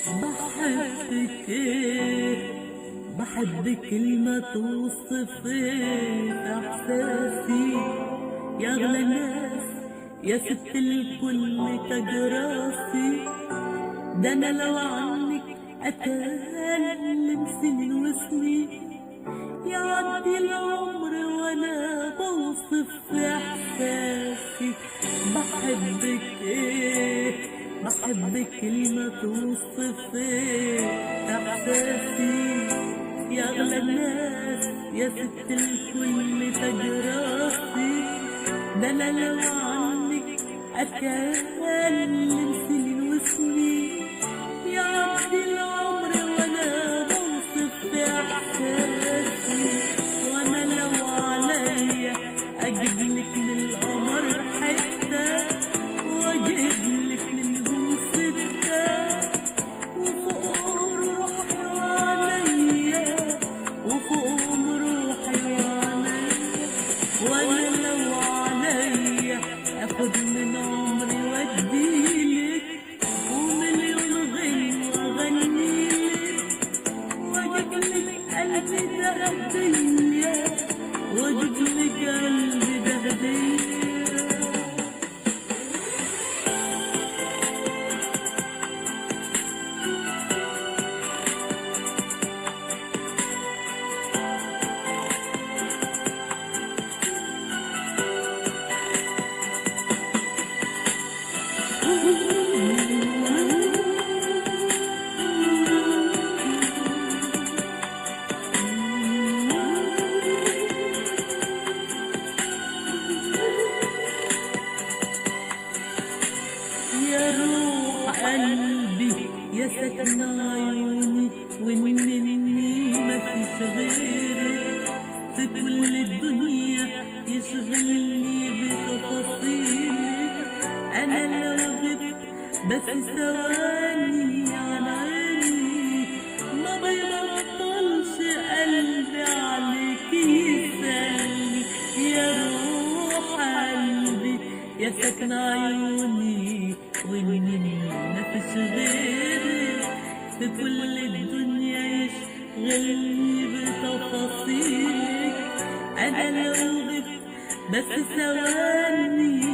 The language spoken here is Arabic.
بحبك ايه، بحب كلمة توصف ايه احساسي يا اغلى ناس، يا ست الكل تاج راسي. ده انا لو عنك اتكلم سنين وسنين، يعدي العمر وانا بوصف في احساسي. بحبك ايه، بحب كلمة توصف ايه احساسي يا اغلى الناس، يا ست الكل تاج راسي. ده انا لو عنك اتكلم سنين وسنين، يعدي العمر وانا بوصف في احساسي. وانا لو عليا اجيبلك من القمر حته، واجيبلك منهم سته، وفوق روحي وعليا، وفوق روحي وعليا. وانا لو عليا اخد من عمري واديلك، ومليون غنوة اغنيلك، واجيبلك قلبي ده هدية، واجيبلك قلبي ده هدية. يا روح قلبي يا سكن عيوني، ومني مفيش غيرك في كل الدنيا يشغلني بتفاصيلك. انا لو غبت بس ثواني عن عيني، ما بيبطلش قلبي عليك يسألني. يا روح قلبي يا سكن عيوني، ومني مفيش غيرك في كل الدنيا يشغلني بتفاصيلك. انا لو غبت بس ثواني